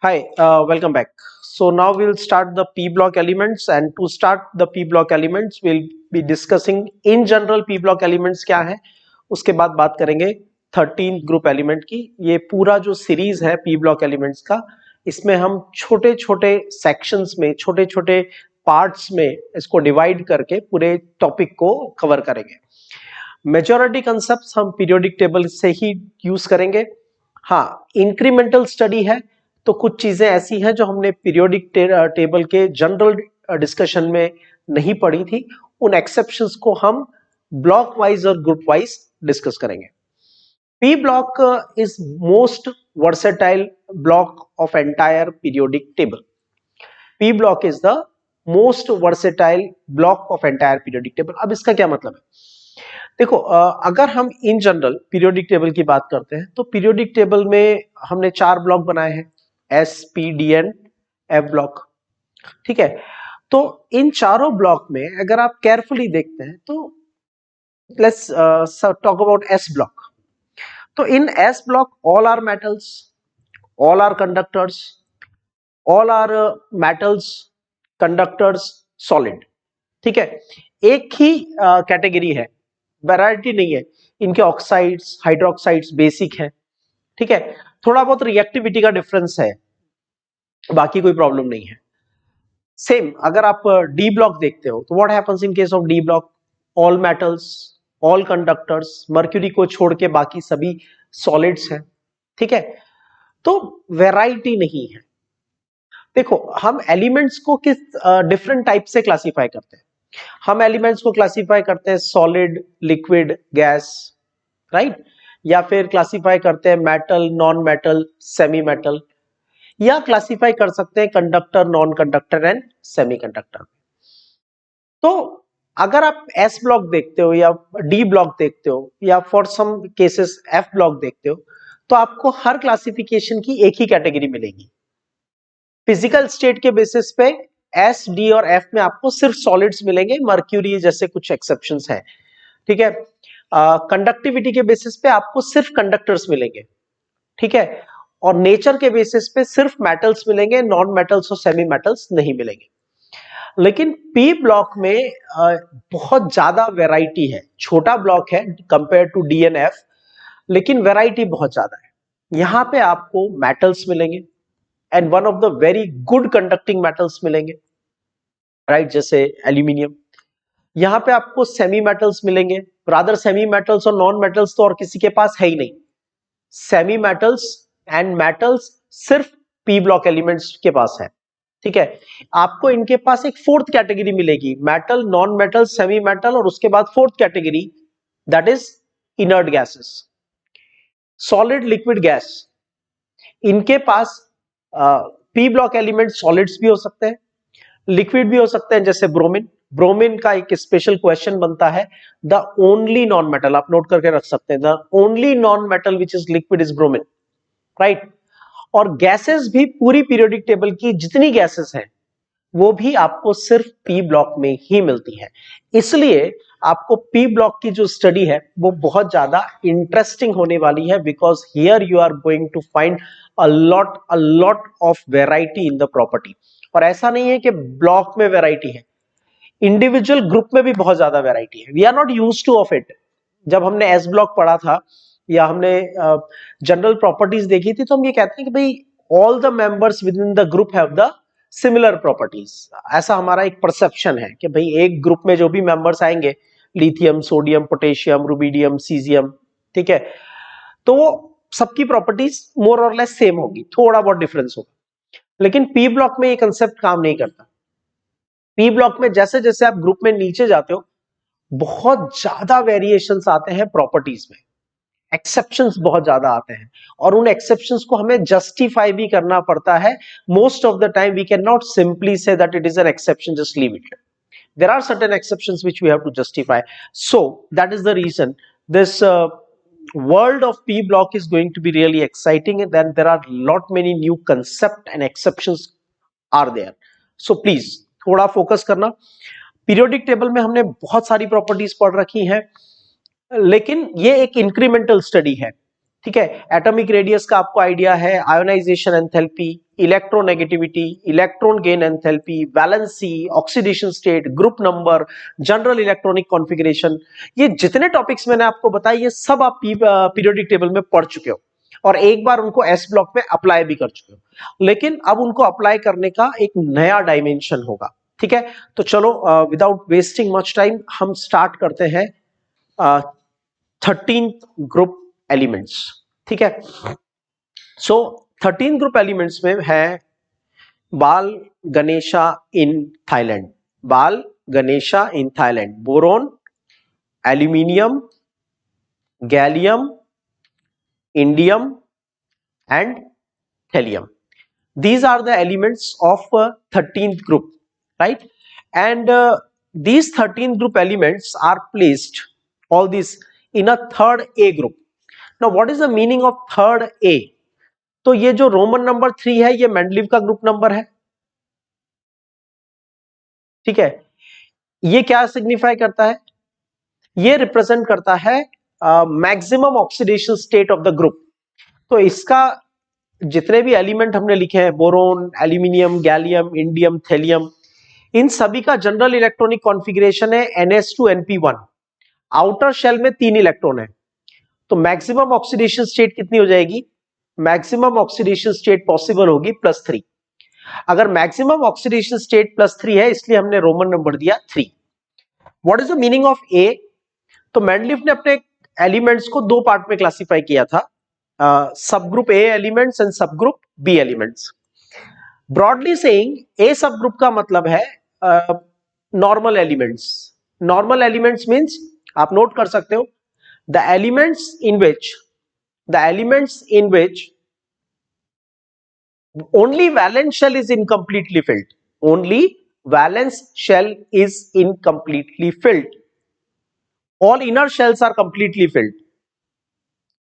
Hi, welcome back. So now we'll start the P block elements, and to start the P block elements we'll be discussing in general P block elements क्या है, उसके बाद बात करेंगे 13th group element की। ये पूरा जो सीरीज है P ब्लॉक एलिमेंट्स का, इसमें हम छोटे छोटे सेक्शंस में, छोटे छोटे पार्ट्स में इसको डिवाइड करके पूरे टॉपिक को कवर करेंगे। मेजॉरिटी कंसेप्ट्स हम पीरियोडिक टेबल से ही यूज करेंगे। हाँ, इंक्रीमेंटल स्टडी है तो कुछ चीजें ऐसी हैं जो हमने पीरियोडिक टेबल के जनरल डिस्कशन में नहीं पढ़ी थी, उन एक्सेप्शंस को हम ब्लॉक वाइज और ग्रुप वाइज डिस्कस करेंगे। P block is most versatile block of entire periodic table. P block is the most versatile block of entire periodic table. अब इसका क्या मतलब है? देखो, अगर हम इन जनरल पीरियोडिक टेबल की बात करते हैं तो पीरियोडिक टेबल में हमने 4 ब्लॉक बनाए हैं, S, P, D and F block. ठीक है, तो इन चारों ब्लॉक में अगर आप केयरफुली देखते हैं तो let's talk about S block. तो in S block all are metals, all are conductors, all are metals, conductors, solid. ठीक है, एक ही कैटेगरी है, वैरायटी नहीं है। इनके ऑक्साइड्स, हाइड्रोक्साइड्स बेसिक है। ठीक है, थोड़ा बहुत रिएक्टिविटी का डिफरेंस है, बाकी कोई प्रॉब्लम नहीं है। सेम अगर आप डी ब्लॉक देखते हो तो what happens in case of D block? All metals, all conductors, mercury को छोड़ के बाकी सभी सॉलिड्स हैं। ठीक है, तो वैरायटी नहीं है। देखो, हम एलिमेंट्स को किस डिफरेंट टाइप से क्लासिफाई करते हैं। हम एलिमेंट्स को क्लासिफाई करते हैं सॉलिड, लिक्विड, गैस, राइट? या फिर क्लासिफाई करते हैं metal, non metal, semi metal, या क्लासिफाई कर सकते हैं conductor, non conductor and semi conductor. तो अगर आप एस ब्लॉक देखते हो या डी ब्लॉक देखते हो या for some cases F block देखते हो तो आपको हर क्लासिफिकेशन की एक ही कैटेगरी मिलेगी। फिजिकल स्टेट के बेसिस पे एस, डी और एफ में आपको सिर्फ सॉलिड्स मिलेंगे, मर्क्यूरी जैसे कुछ एक्सेप्शंस हैं। ठीक है, कंडक्टिविटी के बेसिस पे आपको सिर्फ कंडक्टर्स मिलेंगे। ठीक है, और नेचर के बेसिस पे सिर्फ मेटल्स मिलेंगे, नॉन मेटल्स और सेमी मेटल्स नहीं मिलेंगे। लेकिन पी ब्लॉक में बहुत ज्यादा वैरायटी है। छोटा ब्लॉक है compare to D and F, लेकिन वैरायटी बहुत ज्यादा है। यहां पे आपको मेटल्स मिलेंगे and one of the very good conducting metals मिलेंगे, राइट? जैसे एल्यूमिनियम। यहां पे आपको सेमी मेटल्स मिलेंगे, रादर सेमी मेटल्स और नॉन मेटल्स तो और किसी के पास है ही नहीं। सेमी मेटल्स एंड मेटल्स सिर्फ पी ब्लॉक एलिमेंट्स के पास है। ठीक है, आपको इनके पास एक फोर्थ कैटेगरी मिलेगी, metal, non metal, semi metal, और उसके बाद fourth category that is inert gases, solid, liquid, gas. इनके पास पी ब्लॉक एलिमेंट सॉलिड्स भी हो सकते हैं, लिक्विड भी हो सकते हैं, जैसे ब्रोमीन। ब्रोमीन का एक स्पेशल क्वेश्चन बनता है, द ओनली नॉन मेटल, आप नोट करके रख सकते हैं, the only non metal which is liquid is bromine, right? और गैसेस भी पूरी पीरियोडिक टेबल की जितनी गैसेस हैं वो भी आपको सिर्फ पी ब्लॉक में ही मिलती है। इसलिए आपको पी ब्लॉक की जो स्टडी है वो बहुत ज्यादा इंटरेस्टिंग होने वाली है, because here you are going to find a lot of variety in the property. और ऐसा नहीं है कि ब्लॉक में वेराइटी है, इंडिविजुअल ग्रुप में भी बहुत ज्यादा वेराइटी है। We are not used to of it. जब हमने एस ब्लॉक पढ़ा था या हमने जनरल प्रॉपर्टीज देखी थी तो हम ये कहते हैं कि भाई all the members with in the group have the similar properties. ऐसा हमारा एक परसेप्शन है कि भाई एक ग्रुप में जो भी मेंबर्स आएंगे, lithium, sodium, potassium, rubidium, caesium, ठीक है, तो वो सबकी प्रॉपर्टीज मोर और लेस सेम होगी, थोड़ा बहुत डिफरेंस होगा। लेकिन पी ब्लॉक में ये कंसेप्ट काम नहीं करता। पी ब्लॉक में जैसे जैसे आप ग्रुप में नीचे जाते हो बहुत ज्यादा वेरिएशंस आते हैं प्रॉपर्टीज में, एक्सेप्शंस बहुत ज्यादा आते हैं, और उन एक्सेप्शंस को हमें जस्टिफाई भी करना पड़ता है। Most of the time we can not simply say that it is an exception, just leave it. There are certain exceptions which we have to justify. So that is the reason this world of P block is going to be really exciting, and then there are lot many new concept and exceptions are there. So please थोड़ा focus करना। Periodic table में हमने बहुत सारी properties पढ़ रखी हैं, लेकिन ये एक इंक्रीमेंटल स्टडी है। ठीक है। एटॉमिक रेडियस का आपको आइडिया है, ionization enthalpy, electronegativity, electron gain enthalpy, valency, oxidation state, group number, general electronic configuration, ये जितने टॉपिक्स मैंने आपको बताए ये सब आप पीरियोडिक टेबल में पढ़ चुके हो और एक बार उनको एस ब्लॉक में अप्लाई भी कर चुके हो, लेकिन अब उनको अप्लाई करने का एक नया डायमेंशन होगा। ठीक है, तो चलो विदाउट वेस्टिंग मच टाइम हम स्टार्ट करते हैं 13th ग्रुप एलिमेंट्स। ठीक है, सो 13 ग्रुप एलिमेंट्स में है बाल गणेशा इन थाईलैंड, बाल Ganesha in Thailand, boron, aluminium, gallium, indium and helium. These are the elements of 13th group, right? And these 13th group elements are placed, all these, in a third A group. Now what is the meaning of third A? तो ये जो Roman number 3 है ये Mendeleev का group number है। ठीक है, ये क्या सिग्निफाई करता है? ये रिप्रेजेंट करता है maximum oxidation state of the group. तो इसका जितने भी एलिमेंट हमने लिखे हैं, boron, aluminium, gallium, indium, thallium, इन सभी का जनरल इलेक्ट्रॉनिक कॉन्फ़िगरेशन है NS2 NP1। आउटर शेल में 3 इलेक्ट्रॉन है, तो मैक्सिमम ऑक्सीडेशन स्टेट कितनी हो जाएगी? मैक्सिमम ऑक्सीडेशन स्टेट पॉसिबल होगी +3। अगर मैक्सिमम ऑक्सीडेशन स्टेट +3 है, इसलिए हमने रोमन नंबर दिया 3। What is the meaning of A? तो मेंडलीफ ने अपने एलिमेंट्स को दो पार्ट में क्लासिफाई किया था, sub group A elements and sub group B elements. Broadly saying A sub group का मतलब है normal elements. Normal elements means आप नोट कर सकते हो, the elements in which only valence shell is incompletely filled, only valence shell is incompletely filled, all inner shells are completely filled,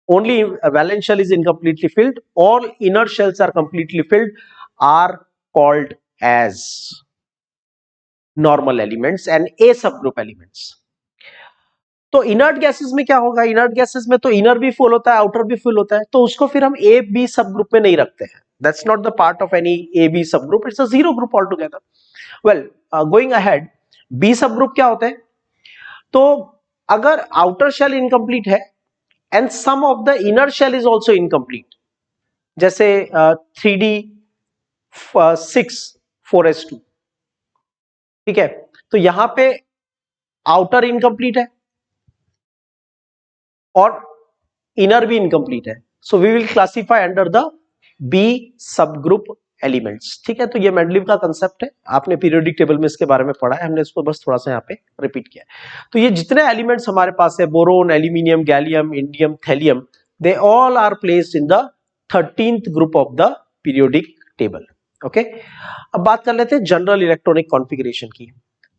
only valence shell is incompletely filled, all inner shells are completely filled, are called as normal elements and A subgroup elements. तो inert gases में क्या होगा? Inert gases में तो inner भी full होता है, outer भी फुल होता है, तो उसको फिर हम ए बी सब ग्रुप में नहीं रखते हैं। That's not the part of any A B sub group, it's a zero group all together. Well, going ahead, B sub group क्या होते हैं? तो अगर आउटर शेल इनकम्प्लीट है and some of the inner shell is also incomplete, जैसे 3D6 4s2, ठीक है, तो यहां पे आउटर इनकम्प्लीट है और इनर भी इनकम्प्लीट है, so we will classify under the B sub group elements. ठीक है, तो ये मेंडलीव का कंसेप्ट है, आपने पीरियोडिक टेबल में इसके बारे में पढ़ा है, हमने इसको बस थोड़ा सा यहाँ पे रिपीट किया है। तो ये जितने एलिमेंट्स हमारे पास है, boron, aluminium, gallium, indium, thallium, they all are placed in the 13th group of the periodic table. Okay, अब बात कर लेते हैं जनरल इलेक्ट्रॉनिक कॉन्फ़िगरेशन की।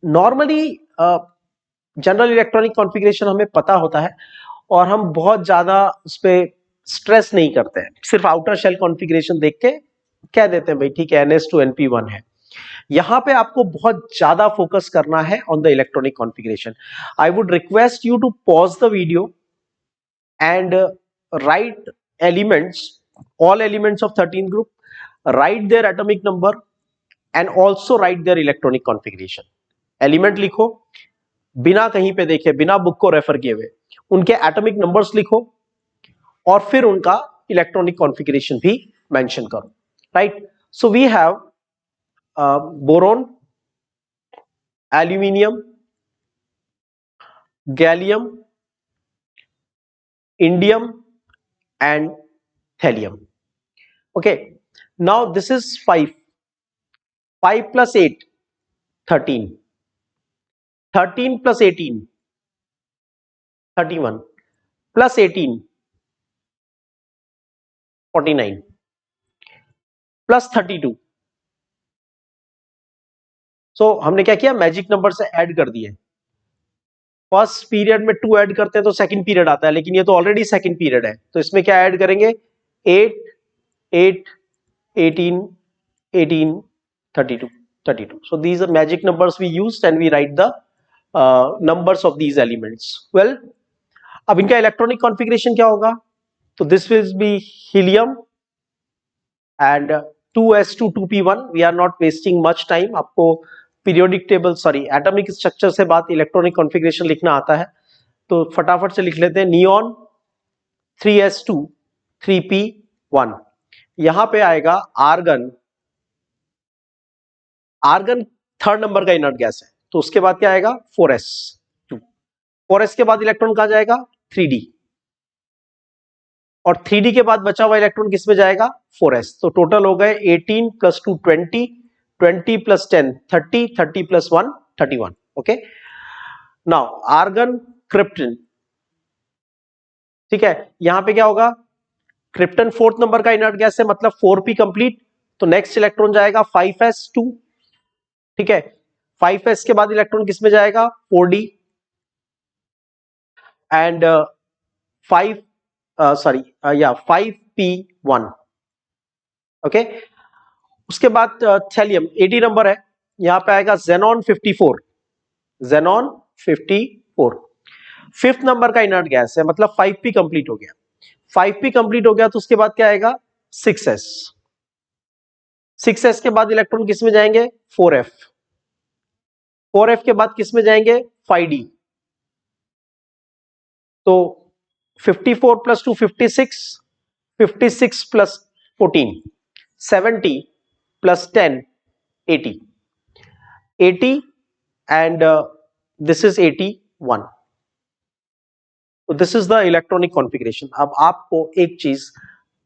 नॉर्मली जनरल इलेक्ट्रॉनिक कॉन्फ़िगरेशन हमें पता होता है और हम बहुत ज्यादा उस पर स्ट्रेस नहीं करते हैं, सिर्फ आउटर शेल कॉन्फ़िगरेशन देख के कह देते हैं भाई ठीक है NS2 NP1 है। यहां पे आपको बहुत ज्यादा फोकस करना है on the electronic configuration. I would request you to pause the video and write elements, all elements of 13th group, write their atomic number and also write their electronic configuration. Element लिखो बिना कहीं पे देखे, बिना book को refer किए हुए, उनके एटॉमिक नंबर्स लिखो और फिर उनका इलेक्ट्रॉनिक कॉन्फ़िगरेशन भी मेंशन करो। Right, so we have boron, aluminium, gallium, indium and thallium. Okay, now this is 5 + 8 13, 13 + 18 31 + 18 49 + 32। सो हमने क्या किया, मैजिक नंबर से ऐड कर दिए। फर्स्ट पीरियड में 2 ऐड करते हैं तो सेकंड पीरियड आता है, लेकिन ये तो ऑलरेडी सेकंड पीरियड है, तो इसमें क्या ऐड करेंगे? 8 8 18 18 32 32। so these are magic numbers we used and we write the numbers of these elements. well, अब इनका इलेक्ट्रॉनिक कॉन्फ़िगरेशन क्या होगा? तो this will be helium and 2s2 2p1. We are not wasting much time. आपको periodic table sorry atomic structure से बात electronic configuration लिखना आता है, तो फटाफट से लिख लेते हैं. Neon 3s2 3p1. यहां पे आएगा आर्गन. आर्गन थर्ड नंबर का इनर्ट गैस है, तो उसके बाद क्या आएगा 4s2. 4s के बाद इलेक्ट्रॉन कहां जाएगा 3d, और 3d के बाद बचा हुआ इलेक्ट्रॉन किस में जाएगा 4s. तो टोटल हो गए 18 plus 2 20, 20 plus 10 30, 30 plus 1 31. Okay, now argon krypton. ठीक है, यहां पे क्या होगा, क्रिप्टन फोर्थ नंबर का इनर्ट गैस है, मतलब 4p कंप्लीट. तो नेक्स्ट इलेक्ट्रॉन जाएगा 5s2. ठीक है, 5s के बाद इलेक्ट्रॉन किस में जाएगा 4d एंड 5 सॉरी या 5p1. ओके, उसके बाद थैलियम 80 नंबर है, यहां पे आएगा जेनॉन 54. जेनॉन 54 फिफ्थ नंबर का इनर्ट गैस है, मतलब 5p कंप्लीट हो गया. 5p कंप्लीट हो गया तो उसके बाद क्या आएगा 6s. 6s के बाद इलेक्ट्रॉन किस में जाएंगे 4f. 4f के बाद किस में जाएंगे 5d. तो 54 plus 2 56, 56 plus 14 70 plus 10 80, 80 and this is 81. तो this is the electronic configuration. अब आपको एक चीज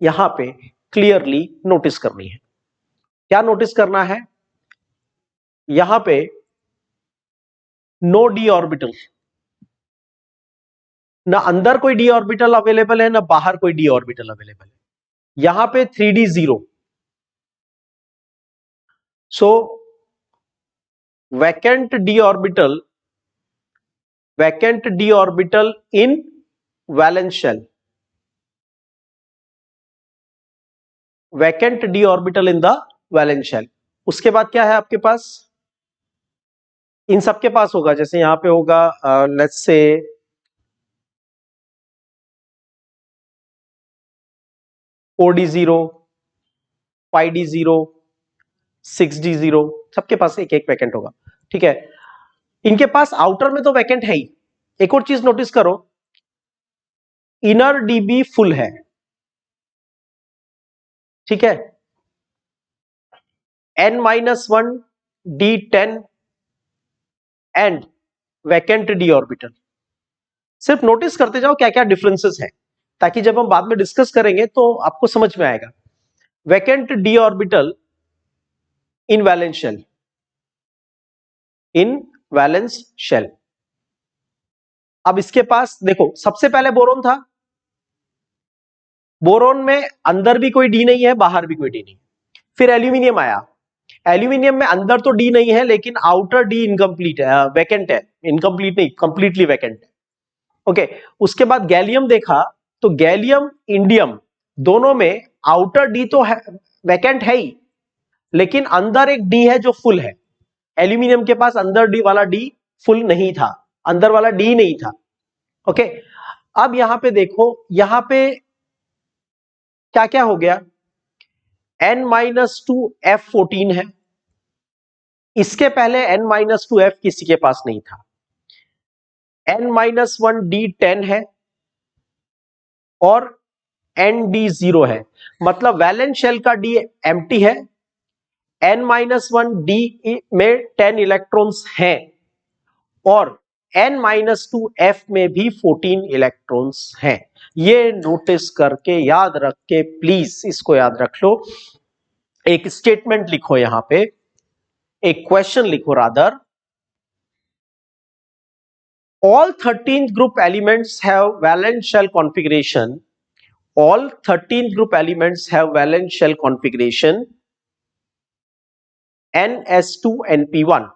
यहां पे क्लियरली नोटिस करनी है. क्या नोटिस करना है, यहां पे नो डी ऑर्बिटल. ना अंदर कोई डी ऑर्बिटल अवेलेबल है, ना बाहर कोई डी ऑर्बिटल अवेलेबल है. यहां पे 3d 0. So vacant D orbital, vacant D orbital in valence shell, vacant D orbital in the valence shell. उसके बाद क्या है आपके पास, इन सबके पास होगा, जैसे यहां पे होगा let's say 4d 0, 5d 0, 6d 0, सबके पास एक एक वैकेंट होगा. ठीक है, इनके पास आउटर में तो वैकेंट है ही. एक और चीज नोटिस करो, इनर डीबी फुल है. ठीक है, n-1 d10 and vacant D orbital. सिर्फ नोटिस करते जाओ क्या क्या डिफरेंसेस है, ताकि जब हम बाद में डिस्कस करेंगे तो आपको समझ में आएगा. Vacant D orbital in valence shell, in valence shell. अब इसके पास देखो, सबसे पहले बोरोन था. बोरोन में अंदर भी कोई डी नहीं है, बाहर भी कोई डी नहीं. फिर एल्यूमिनियम आया. एल्यूमिनियम में अंदर तो डी नहीं है, लेकिन आउटर डी इनकम्प्लीट है, वैकेंट है. इनकम्प्लीट नहीं, कंप्लीटली वैकेंट है. ओके, उसके बाद गैलियम देखा, तो गैलियम इंडियम दोनों में आउटर डी तो है, वैकेंट है ही, लेकिन अंदर एक डी है जो फुल है. एल्यूमिनियम के पास अंदर डी वाला डी फुल नहीं था, अंदर वाला डी नहीं था. ओके, अब यहां पे देखो, यहां पे क्या क्या हो गया, n-2 F14 है. इसके पहले n-2 F किसी के पास नहीं था. n-1 D10 है और ND0 है, मतलब वैलेंस शेल का डी एम्प्टी है. n-1 D में 10 इलेक्ट्रॉन्स हैं और n-2 F में भी 14 इलेक्ट्रॉन्स हैं. ये नोटिस करके याद रख के प्लीज इसको याद रख लो. एक स्टेटमेंट लिखो, यहां पे एक क्वेश्चन लिखो rather. All 13th group elements have valence shell configuration. All 13th group elements have valence shell configuration ns2 np1.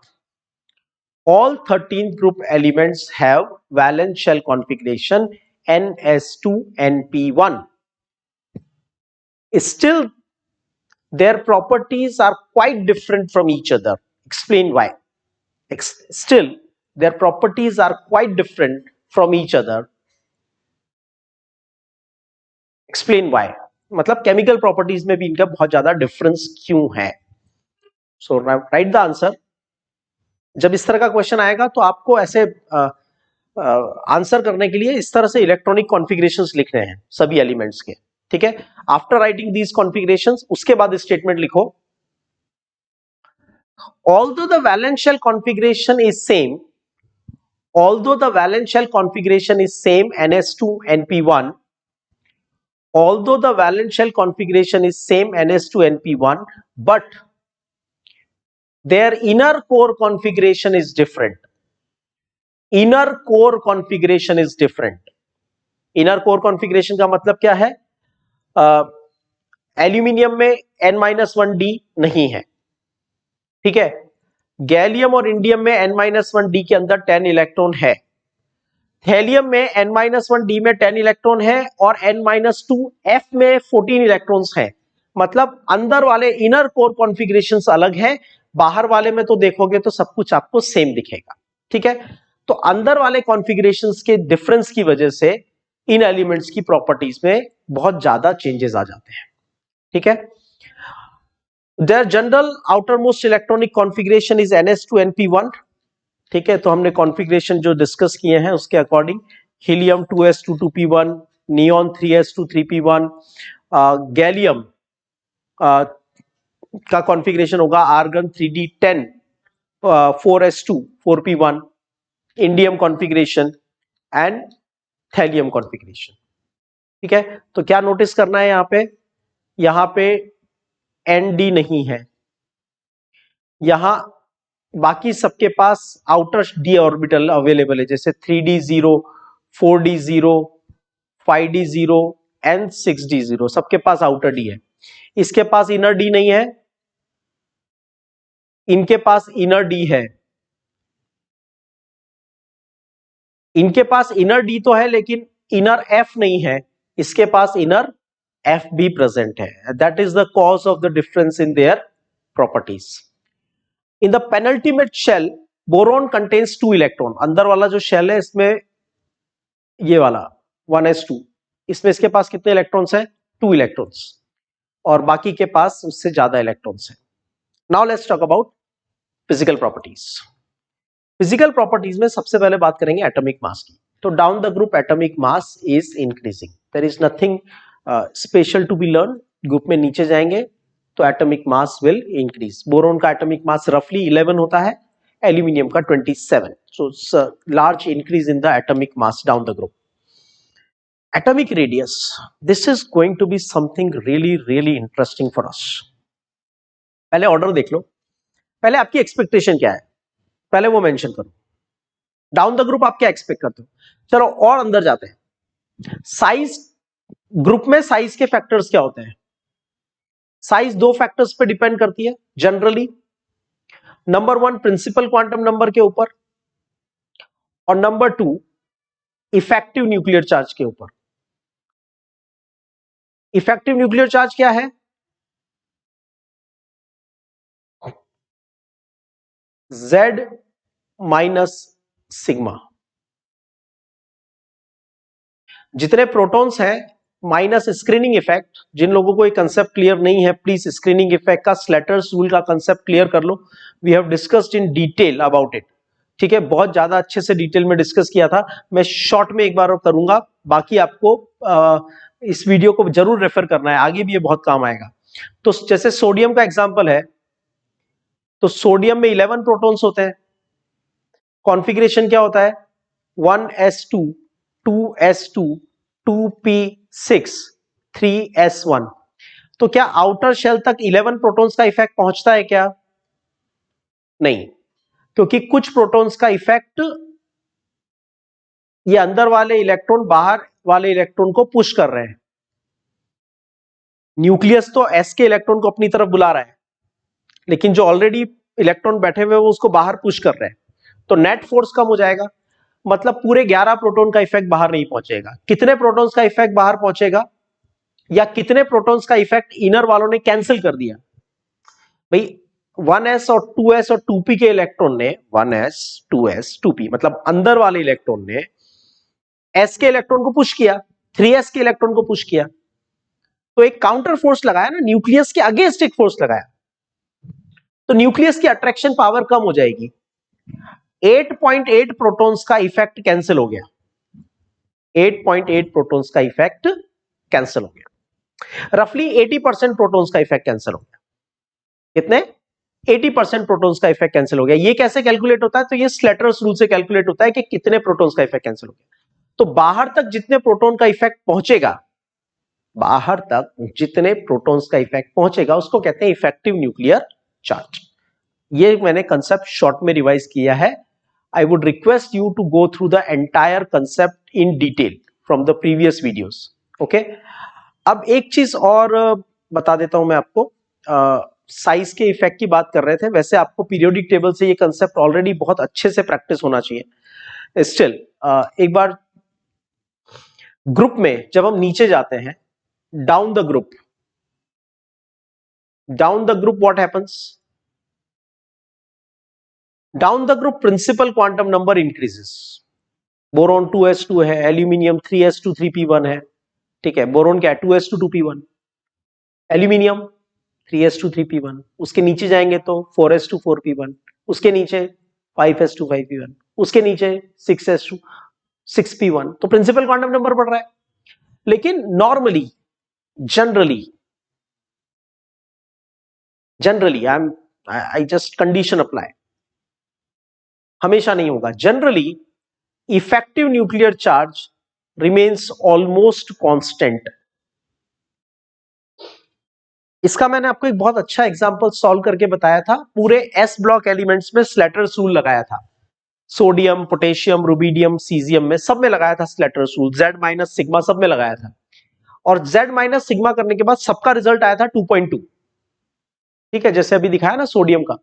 All 13th group elements have valence shell configuration ns2 np1. Still, their properties are quite different from each other. Explain why. Still, their properties are quite different from each other. Explain why, मतलब chemical properties में भी इनका बहुत ज्यादा difference क्यों है। सो right the answer. जब इस तरह का क्वेश्चन आएगा तो आपको ऐसे आंसर करने के लिए इस तरह से इलेक्ट्रॉनिक कॉन्फ़िगरेशंस लिखने हैं सभी एलिमेंट्स के, ठीक है। आफ्टर राइटिंग दीज कॉन्फ़िगरेशंस, उसके बाद स्टेटमेंट लिखो, although the valence shell configuration is same, although the valence shell configuration is same ns2 np1, although the valence shell configuration is same ns2 np1, but their inner core configuration is different. Inner core configuration is different. Inner core configuration का मतलब क्या है? Aluminium में n-1d नहीं है, ठीक है। Gallium और इंडियम में n-1d के अंदर 10 इलेक्ट्रॉन है। थैलियम में n-1d में 10 इलेक्ट्रॉन है और n-2f में 14 इलेक्ट्रॉन्स हैं। मतलब अंदर वाले इनर कोर कॉन्फ़िगरेशंस अलग हैं, बाहर वाले में तो देखोगे तो सब कुछ आपको सेम दिखेगा, ठीक है। तो अंदर वाले कॉन्फ़िगरेशंस के डिफरेंस की वजह से इन एलिमेंट्स की प्रॉपर्टीज में बहुत ज्यादा चेंजेस आ जाते हैं, ठीक है। Their general outermost electronic configuration is ns2np1, ठीक है। तो हमने कॉन्फ़िगरेशन जो डिस्कस किए हैं उसके according helium 2s2 2p1, neon 3s2 3p1, gallium का कॉन्फ़िगरेशन होगा argon 3d10 4s2 4p1, indium configuration and thallium configuration, ठीक है। तो क्या नोटिस करना है यहां पे nd नहीं है, यहां बाकी सबके पास आउटर d ऑर्बिटल अवेलेबल है, जैसे 3d0 4d0 5d0 and 6d0, सबके पास आउटर d है। इसके पास इनर d नहीं है, इनके पास इनर d है। इनके पास इनर d तो है लेकिन इनर f नहीं है, इसके पास इनर f भी प्रेजेंट है। That is the cause of the difference in their properties. In the penultimate shell boron contains 2 electron. अंदर वाला जो शेल है इसमें ये वाला 1s2, इसमें इसके पास कितने इलेक्ट्रॉन्स है? 2 इलेक्ट्रॉन्स, और बाकी के पास उससे ज्यादा इलेक्ट्रॉन्स है। Now let's talk about physical properties. Physical properties में सबसे पहले बात करेंगे एटॉमिक मास की। तो down the group atomic mass is increasing, there is nothing special to be learn. Group में नीचे जाएंगे तो atomic mass will increase. Boron का एटॉमिक मास रफली 11 होता है, एल्यूमिनियम का 27, so large increase in the atomic mass down the group. Atomic radius, this is going to be something really really interesting for us. पहले order देख लो, पहले आपकी expectation क्या है पहले वो मेंशन करो। डाउन द ग्रुप आप क्या एक्सपेक्ट करते हो? चलो और अंदर जाते हैं। साइज, ग्रुप में साइज के फैक्टर्स क्या होते हैं? साइज 2 फैक्टर्स पे डिपेंड करती है generally. Number 1 principal quantum number के ऊपर, और नंबर 2 इफेक्टिव न्यूक्लियर चार्ज के ऊपर। इफेक्टिव न्यूक्लियर चार्ज क्या है? Z minus sigma. जितने प्रोटॉन्स हैं माइनस स्क्रीनिंग इफेक्ट। जिन लोगों को ये कंसेप्ट क्लियर नहीं है प्लीज स्क्रीनिंग इफेक्ट का, स्लैटर्स रूल का कंसेप्ट क्लियर कर लो। We have discussed in detail about it, ठीक है। बहुत ज्यादा अच्छे से डिटेल में डिस्कस किया था। मैं शॉर्ट में एक बार और करूंगा, बाकी आपको इस वीडियो को जरूर रेफर करना है, आगे भी ये बहुत काम आएगा। तो जैसे सोडियम का एग्जाम्पल है, तो सोडियम में 11 प्रोटॉन्स होते हैं। कॉन्फ़िगरेशन क्या होता है? 1s2 2s2 2p6 3s1। तो क्या आउटर शेल तक 11 प्रोटॉन्स का इफेक्ट पहुंचता है क्या? नहीं, क्योंकि कुछ प्रोटॉन्स का इफेक्ट ये अंदर वाले इलेक्ट्रॉन बाहर वाले इलेक्ट्रॉन को पुश कर रहे हैं। न्यूक्लियस तो s के इलेक्ट्रॉन को अपनी तरफ बुला रहा है, लेकिन जो ऑलरेडी इलेक्ट्रॉन बैठे हुए वो उसको बाहर पुश कर रहे हैं, तो नेट फोर्स कम हो जाएगा। मतलब पूरे 11 प्रोटॉन का इफेक्ट बाहर नहीं पहुंचेगा। कितने प्रोटॉन्स का इफेक्ट बाहर पहुंचेगा, या कितने प्रोटॉन्स का इफेक्ट इनर वालों ने कैंसिल कर दिया? भाई 1s और 2s और 2p के इलेक्ट्रॉन ने 1s 2s 2p, मतलब अंदर वाले इलेक्ट्रॉन ने s के इलेक्ट्रॉन को पुश किया, 3s के इलेक्ट्रॉन को पुश किया। तो एक काउंटर फोर्स लगाया ना, न्यूक्लियस के अगेंस्ट एक फोर्स लगाया, तो न्यूक्लियस की अट्रैक्शन पावर कम हो जाएगी। 8.8 प्रोटॉन्स का इफेक्ट कैंसिल हो गया, 8.8 प्रोटॉन्स का इफेक्ट कैंसिल हो गया। रफली 80% प्रोटॉन्स का इफेक्ट कैंसिल हो गया। कितने? 80% प्रोटॉन्स का इफेक्ट कैंसिल हो गया। ये कैसे कैलकुलेट होता है? तो ये स्लेटर्स रूल से कैलकुलेट होता है कि कितने प्रोटॉन्स का इफेक्ट कैंसिल हो गया। तो बाहर तक जितने प्रोटॉन का इफेक्ट पहुंचेगा, बाहर तक जितने प्रोटॉन्स का इफेक्ट पहुंचेगा उसको कहते हैं इफेक्टिव न्यूक्लियर चार्ज। ये मैंने कंसेप्ट शॉर्ट में रिवाइज किया है। I would request you to go through the entire concept in detail from the previous videos. Okay, अब एक चीज और बता देता हूं मैं आपको। साइज के इफेक्ट की बात कर रहे थे, वैसे आपको पीरियोडिक टेबल से ये कंसेप्ट ऑलरेडी बहुत अच्छे से प्रैक्टिस होना चाहिए। स्टिल एक बार ग्रुप में जब हम नीचे जाते हैं, down the group, what happens? Down the group principal quantum number increases. Boron 2s2 है, एल्यूमिनियम 3s2 3p1 है, ठीक है। बोरोन क्या है? 2s2 2p1, aluminium 3s2 3p1। उसके नीचे जाएंगे तो 4s2 4p1, उसके नीचे 5s2 5p1, उसके नीचे 6s2 6p1। तो प्रिंसिपल क्वांटम नंबर बढ़ रहा है। लेकिन normally, generally I just condition apply, हमेशा नहीं होगा। Generally effective nuclear charge remains almost constant. इसका मैंने आपको एक बहुत अच्छा एग्जांपल सॉल्व करके बताया था। पूरे एस ब्लॉक एलिमेंट्स में स्लेटर्स रूल लगाया था। सोडियम, पोटेशियम, रुबिडियम, सीजियम में सब में लगाया था Slater's rule. Z minus sigma सब में लगाया था, और Z माइनस सिग्मा करने के बाद सबका रिजल्ट आया था 2.2। ठीक है, जैसे अभी दिखाया ना सोडियम का।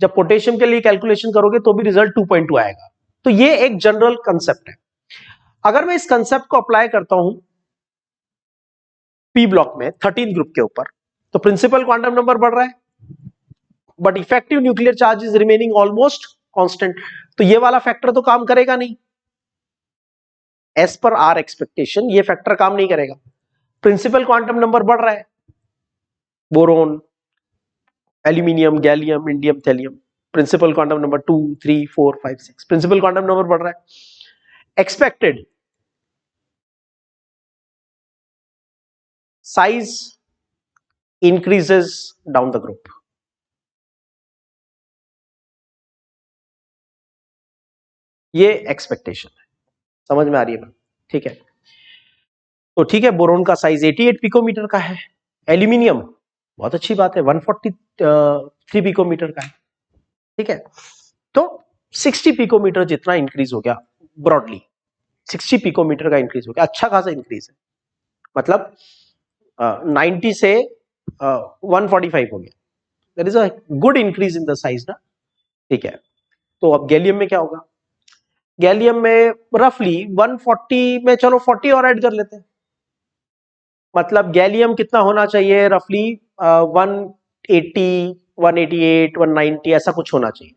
जब पोटेशियम के लिए कैलकुलेशन करोगे तो भी रिजल्ट 2.2 आएगा। तो ये एक जनरल कंसेप्ट है। अगर मैं इस कंसेप्ट को अप्लाई करता हूं पी ब्लॉक में 13 ग्रुप के ऊपर, तो प्रिंसिपल क्वांटम नंबर बढ़ रहा है, but effective nuclear charge is remaining almost constant. तो ये वाला फैक्टर तो काम करेगा नहीं, एज पर आर एक्सपेक्टेशन ये फैक्टर काम नहीं करेगा। प्रिंसिपल क्वांटम नंबर बढ़ रहा है, boron, aluminium, gallium, indium, thallium, principal quantum number 2 3 4 5 6, principal quantum number बढ़ रहा है। Expected size increases down the group. ये एक्सपेक्टेशन है, समझ में आ रही है बात? ठीक है, तो ठीक है, बोरोन का साइज 88 पिकोमीटर का है, एल्यूमिनियम बहुत अच्छी बात है 143 पिकोमीटर का है। ठीक है, तो 60 पिकोमीटर जितना इंक्रीज हो गया, ब्रॉडली 60 पिकोमीटर का इंक्रीज हो गया, अच्छा खासा इंक्रीज है। मतलब 90 से 145 हो गया। There is a good increase in the size ना। ठीक है, तो अब गैलियम में क्या होगा? गैलियम में रफली 140 में, चलो 40 और ऐड कर लेते हैं। मतलब गैलियम कितना होना चाहिए? रफली 180 188 190 ऐसा कुछ होना चाहिए।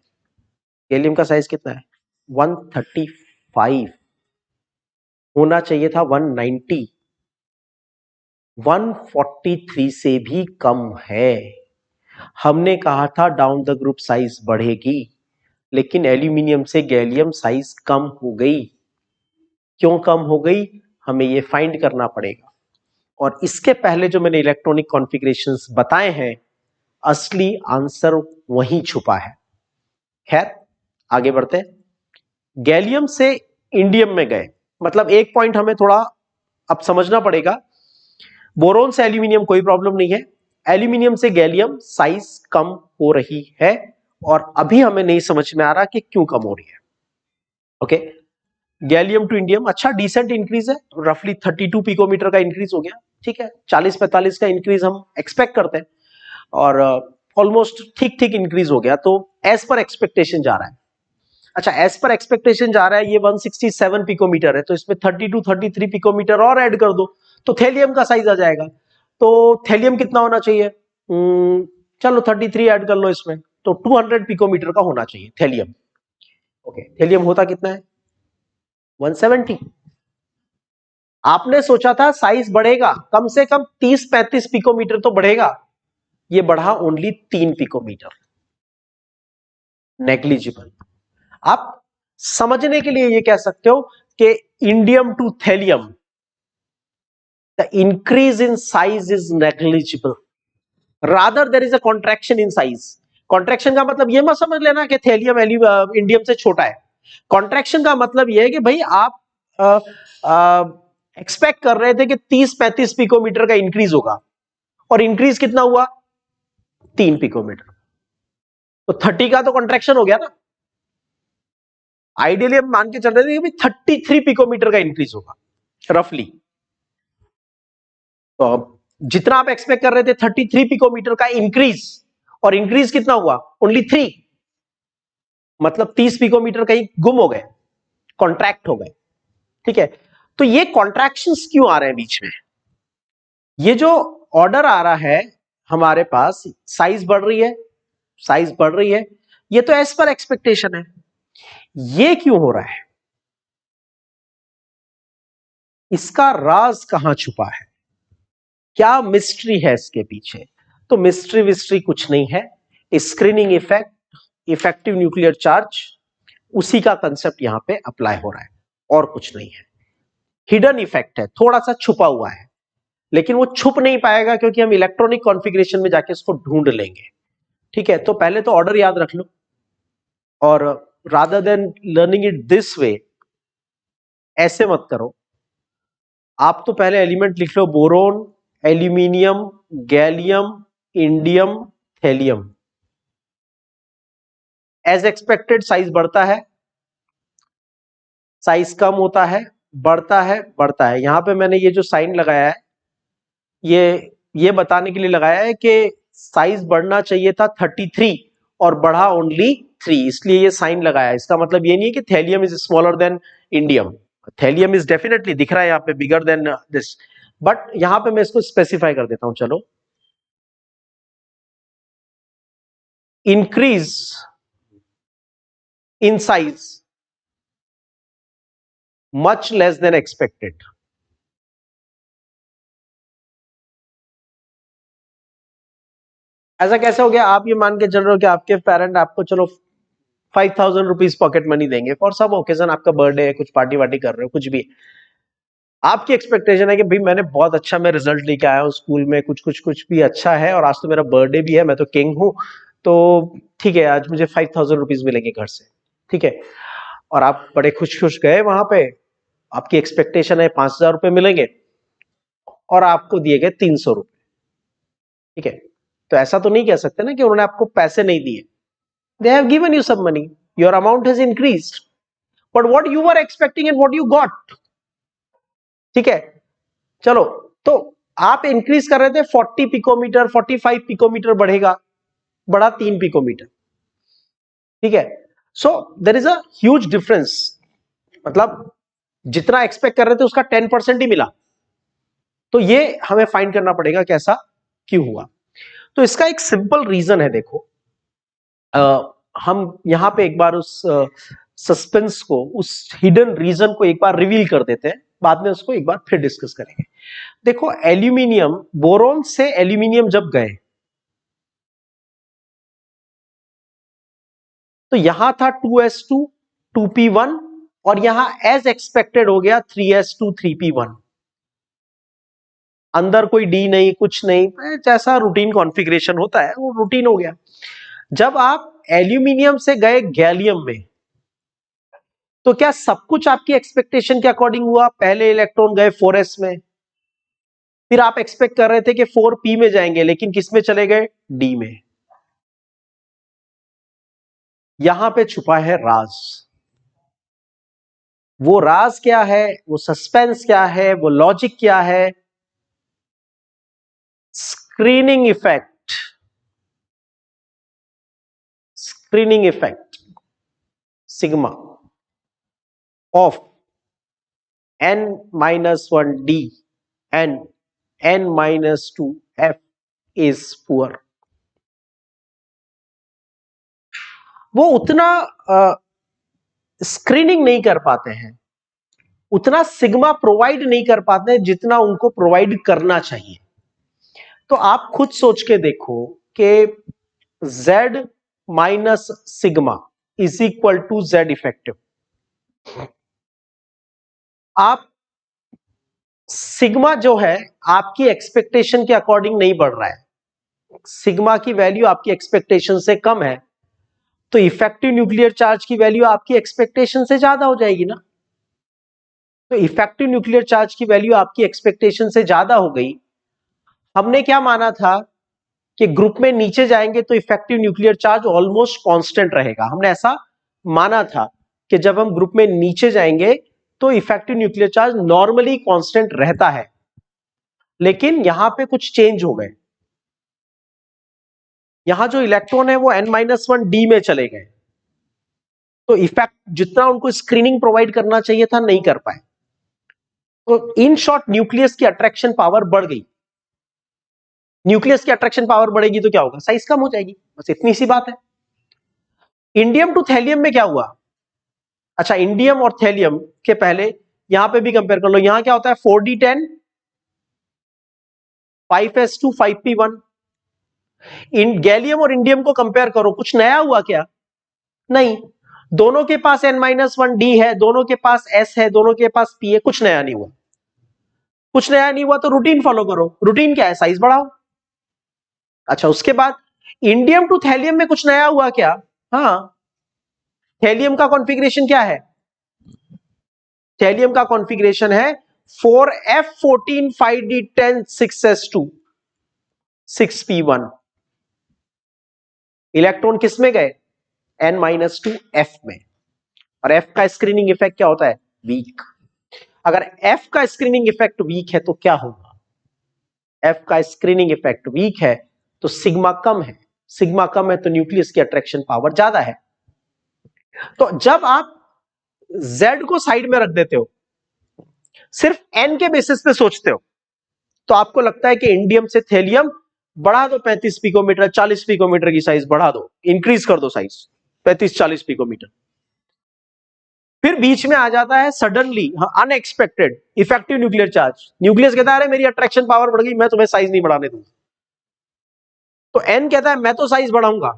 गैलियम का साइज कितना है? 135 होना चाहिए था, 190, 143 से भी कम है। हमने कहा था डाउन द ग्रुप साइज बढ़ेगी, लेकिन एल्यूमिनियम से गैलियम साइज कम हो गई। क्यों कम हो गई? हमें ये फाइंड करना पड़ेगा। और इसके पहले जो मैंने इलेक्ट्रॉनिक कॉन्फ़िगरेशंस बताए हैं, असली आंसर वहीं छुपा है। खैर, आगे बढ़ते हैं। गैलियम से इंडियम में गए, मतलब एक पॉइंट हमें थोड़ा अब समझना पड़ेगा। बोरोन से एल्यूमिनियम कोई प्रॉब्लम नहीं है, एल्यूमिनियम से गैलियम साइज कम हो रही है, और अभी हमें नहीं समझ में आ रहा कि क्यों कम हो रही है। ओके, गैलियम टू इंडियम अच्छा डिसेंट इंक्रीज है, रफली 32 पिकोमीटर का इंक्रीज हो गया। ठीक है, 40-45 का इंक्रीज हम एक्सपेक्ट करते हैं, और ऑलमोस्ट ठीक ठीक इंक्रीज हो गया। तो एज पर एक्सपेक्टेशन जा रहा है। अच्छा, एज पर एक्सपेक्टेशन जा रहा है, ये 167 पिकोमीटर है, तो इसमें 32 33 पिकोमीटर और ऐड कर दो तो थेलियम का साइज आ जाएगा। तो थेलियम कितना होना चाहिए? चलो 33 ऐड कर लो इसमें, तो 200 पिकोमीटर का होना चाहिए थेलियम। ओके, थेलियम होता कितना है? 170। आपने सोचा था साइज बढ़ेगा कम से कम 30-35 पिकोमीटर तो बढ़ेगा, ये बढ़ा ओनली 3 पिकोमीटर, नेग्लिजिबल। आप समझने के लिए ये कह सकते हो कि indium to thallium the increase in size is negligible, rather there is a contraction in size. Contraction का मतलब ये मत समझ लेना कि थैलियम इंडियम से छोटा है। कॉन्ट्रैक्शन का मतलब ये है कि भाई आप एक्सपेक्ट कर रहे थे कि 30-35 पिकोमीटर का इंक्रीज होगा, और इंक्रीज कितना हुआ? 3 पिकोमीटर। तो 30 का तो कॉन्ट्रैक्शन हो गया ना। आइडियली हम मान के चल रहे थे कि 33 पिकोमीटर का इंक्रीज होगा रफली। तो अब जितना आप एक्सपेक्ट कर रहे थे 33 पिकोमीटर का इंक्रीज, और इंक्रीज कितना हुआ? ओनली 3, मतलब 30 पिकोमीटर कहीं गुम हो गए, कॉन्ट्रैक्ट हो गए। ठीक है, तो ये कॉन्ट्रैक्शंस क्यों आ रहे हैं बीच में? ये जो ऑर्डर आ रहा है हमारे पास, साइज बढ़ रही है, साइज बढ़ रही है, ये तो एज पर एक्सपेक्टेशन है। ये क्यों हो रहा है? इसका राज कहां छुपा है? क्या मिस्ट्री है इसके पीछे? तो मिस्ट्री विस्ट्री कुछ नहीं है, screening effect, effective nuclear charge, उसी का कंसेप्ट यहां पे अप्लाई हो रहा है, और कुछ नहीं है। हिडन इफेक्ट है, थोड़ा सा छुपा हुआ है, लेकिन वो छुप नहीं पाएगा क्योंकि हम इलेक्ट्रॉनिक कॉन्फ़िगरेशन में जाके उसको ढूंढ लेंगे। ठीक है, तो पहले तो ऑर्डर याद रख लो, और rather than learning it this way, ऐसे मत करो। आप तो पहले एलिमेंट लिख लो, boron, aluminium, gallium, indium, thallium. As expected size बढ़ता है, साइज कम होता है, बढ़ता है, बढ़ता है। यहां पे मैंने ये जो साइन लगाया है, ये बताने के लिए लगाया है कि साइज बढ़ना चाहिए था 33 और बढ़ा ओनली 3, इसलिए ये साइन लगाया है। इसका मतलब ये नहीं है कि thallium is smaller than indium. Thallium is definitely दिख रहा है यहाँ पे बिगर देन दिस, बट यहां पे मैं इसको स्पेसिफाई कर देता हूं। चलो, increase in size much less than expected. ऐसा कैसे हो गया? आप ये मान के चल रहे हो कि आपके पेरेंट आपको चलो 5,000 रुपीज पॉकेट मनी देंगे फॉर सब ओकेजन, आपका बर्थडे है, कुछ पार्टी वार्टी कर रहे हो, कुछ भी। आपकी एक्सपेक्टेशन है कि भाई मैंने बहुत अच्छा मैं रिजल्ट लेके आया हूँ स्कूल में, कुछ कुछ कुछ भी अच्छा है, और आज तो मेरा बर्थडे भी है, मैं तो किंग हूँ, तो ठीक है आज मुझे 5,000 रुपीज मिलेंगे घर से। ठीक है, और आप बड़े खुश खुश गए वहां पे, आपकी एक्सपेक्टेशन है 5,000 रुपये मिलेंगे, और आपको दिए गए 300 रुपये। ठीक है, तो ऐसा तो नहीं कह सकते ना कि उन्होंने आपको पैसे नहीं दिए। They have given you some money, your amount has increased, but what you were expecting and what you got. ठीक है, चलो, तो आप इंक्रीज कर रहे थे 40 पिकोमीटर, 45 पिकोमीटर बढ़ेगा, बढ़ा 3 पिकोमीटर। ठीक है, so there is a huge difference, मतलब जितना एक्सपेक्ट कर रहे थे उसका 10% ही मिला। तो ये हमें फाइंड करना पड़ेगा कि ऐसा क्यों हुआ। तो इसका एक सिंपल रीजन है, देखो, हम यहां पे एक बार उस सस्पेंस को, उस हिडन रीजन को एक बार रिवील कर देते हैं, बाद में उसको एक बार फिर डिस्कस करेंगे। देखो, एल्यूमिनियम, बोरोन से एल्यूमिनियम जब गए तो यहां था 2s2 2p1, और यहां एज एक्सपेक्टेड हो गया 3s2 3p1। अंदर कोई डी नहीं, कुछ नहीं, जैसा रूटीन कॉन्फ़िगरेशन होता है वो रूटीन हो गया। जब आप एल्यूमिनियम से गए गैलियम में, तो क्या सब कुछ आपकी एक्सपेक्टेशन के अकॉर्डिंग हुआ? पहले इलेक्ट्रॉन गए 4s में, फिर आप एक्सपेक्ट कर रहे थे कि 4p में जाएंगे, लेकिन किस में चले गए? डी में। यहां पे छुपा है राज। वो राज क्या है, वो सस्पेंस क्या है, वो लॉजिक क्या है? Screening effect, screening effect sigma of n-1d and n-2f is poor. वो उतना स्क्रीनिंग नहीं कर पाते हैं, उतना सिग्मा प्रोवाइड नहीं कर पाते जितना उनको प्रोवाइड करना चाहिए। तो आप खुद सोच के देखो कि Z minus sigma is equal to Z effective. आप सिग्मा जो है आपकी एक्सपेक्टेशन के अकॉर्डिंग नहीं बढ़ रहा है, सिग्मा की वैल्यू आपकी एक्सपेक्टेशन से कम है, तो इफेक्टिव न्यूक्लियर चार्ज की वैल्यू आपकी एक्सपेक्टेशन से ज्यादा हो जाएगी ना। तो इफेक्टिव न्यूक्लियर चार्ज की वैल्यू आपकी एक्सपेक्टेशन से ज्यादा हो गई। हमने क्या माना था कि ग्रुप में नीचे जाएंगे तो effective nuclear charge almost constant रहेगा। हमने ऐसा माना था कि जब हम ग्रुप में नीचे जाएंगे तो effective nuclear charge normally constant रहता है, लेकिन यहां पे कुछ चेंज हो गए। यहां जो इलेक्ट्रॉन है वो n-1 d में चले गए, तो इफेक्ट जितना उनको स्क्रीनिंग प्रोवाइड करना चाहिए था नहीं कर पाए। तो इन शॉर्ट न्यूक्लियस की अट्रैक्शन पावर बढ़ गई। न्यूक्लियस की अट्रैक्शन पावर बढ़ेगी तो क्या होगा, साइज कम हो जाएगी, बस इतनी सी बात है। इंडियम टू थैलियम में क्या हुआ? अच्छा, इंडियम और थैलियम के पहले यहां पे भी कंपेयर कर लो। यहां क्या होता है 4d10 5s2 5p1। इन गैलियम और इंडियम को कंपेयर करो, कुछ नया हुआ क्या? नहीं। दोनों के पास n-1d है, दोनों के पास s है, दोनों के पास p है, कुछ नया नहीं हुआ। कुछ नया नहीं हुआ तो रूटीन फॉलो करो। रूटीन क्या है? साइज बढ़ाओ। अच्छा, उसके बाद इंडियम टू थैलियम में कुछ नया हुआ क्या? हाँ, थैलियम का कॉन्फ़िगरेशन क्या है? थैलियम का कॉन्फ़िगरेशन है 4f14 5d10 6s2 6p1। Electron किस में गए? n-2 f में। और f का स्क्रीनिंग इफेक्ट क्या होता है? वीक। अगर f का स्क्रीनिंग इफेक्ट वीक है तो क्या होगा? f का स्क्रीनिंग इफेक्ट वीक है तो सिग्मा कम है। सिग्मा कम है तो न्यूक्लियस की अट्रैक्शन पावर ज्यादा है। तो जब आप z को साइड में रख देते हो, सिर्फ n के बेसिस पे सोचते हो, तो आपको लगता है कि इंडियम से थैलियम बढ़ा दो 35 पिकोमीटर, 40 पिकोमीटर की साइज बढ़ा दो, इंक्रीज कर दो साइज 35-40 पिकोमीटर। फिर बीच में आ जाता है suddenly unexpected effective nuclear charge. Nucleus कहता है मेरी अट्रैक्शन पावर बढ़ गई, मैं तुम्हें साइज नहीं बढ़ाने दूंगा। तो एन कहता है मैं तो साइज बढ़ाऊंगा,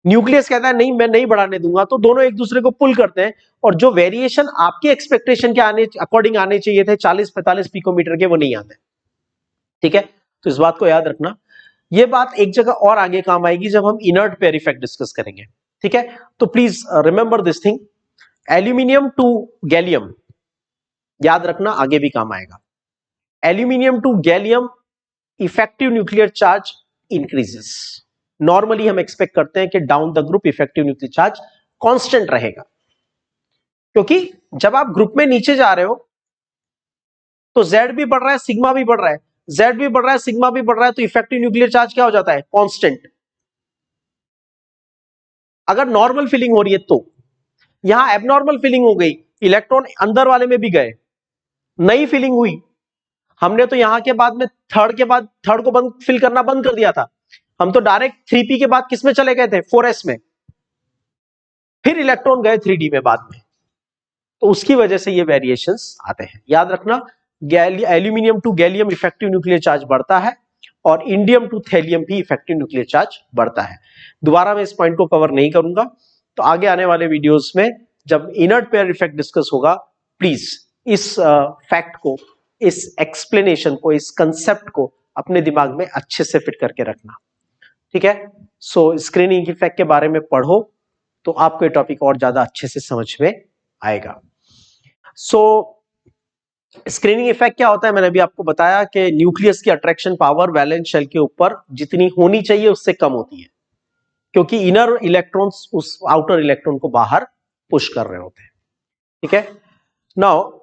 न्यूक्लियस कहता है नहीं मैं नहीं बढ़ाने दूंगा। तो दोनों एक दूसरे को पुल करते हैं, और जो वेरिएशन आपके एक्सपेक्टेशन के आने अकॉर्डिंग आने चाहिए थे 40-45 पिकोमीटर के, वो नहीं आते। ठीक है, तो इस बात को याद रखना। ये बात एक जगह और आगे काम आएगी जब हम इनर्ट पेयर इफेक्ट डिस्कस करेंगे। ठीक है, तो please remember this thing, aluminium to gallium याद रखना, आगे भी काम आएगा। Aluminium to gallium effective nuclear charge increases. Normally हम एक्सपेक्ट करते हैं कि down the group effective nuclear charge constant रहेगा, क्योंकि जब आप ग्रुप में नीचे जा रहे हो तो Z भी बढ़ रहा है, सिग्मा भी बढ़ रहा है। Z भी बढ़ रहा है, सिग्मा भी बढ़ रहा है, तो इफेक्टिव न्यूक्लियर चार्ज क्या हो जाता है? कांस्टेंट। अगर नॉर्मल फीलिंग हो रही है तो। यहां एबनॉर्मल फीलिंग हो गई, इलेक्ट्रॉन अंदर वाले में भी गए, नई फीलिंग हुई। हमने तो यहां के बाद में थर्ड को बंद फिल करना बंद कर दिया था। हम तो डायरेक्ट 3p के बाद किस में चले गए थे? 4s में। फिर इलेक्ट्रॉन गए 3d में बाद में, तो उसकी वजह से ये वेरिएशंस आते हैं। याद रखना, aluminium to gallium effective nuclear charge बढ़ता है, और इंडियम टू थैलियम भी इफेक्टिव न्यूक्लियर चार्ज बढ़ता है। दोबारा मैं इस पॉइंट को कवर नहीं करूंगा, तो आगे आने वाले वीडियोस में जब इनर्ट पेयर इफेक्ट डिस्कस होगा, प्लीज इस फैक्ट को, इस एक्सप्लेनेशन को, इस कंसेप्ट को अपने दिमाग में अच्छे से फिट करके रखना। ठीक है, सो स्क्रीनिंग इफेक्ट के बारे में पढ़ो तो आपको ये टॉपिक और ज्यादा अच्छे से समझ में आएगा। सो स्क्रीनिंग इफेक्ट क्या होता है? मैंने अभी आपको बताया कि न्यूक्लियस की अट्रैक्शन पावर वैलेंस शेल के ऊपर जितनी होनी चाहिए उससे कम होती है, क्योंकि इनर इलेक्ट्रॉन्स उस आउटर इलेक्ट्रॉन को बाहर पुश कर रहे होते हैं। ठीक है, नाउ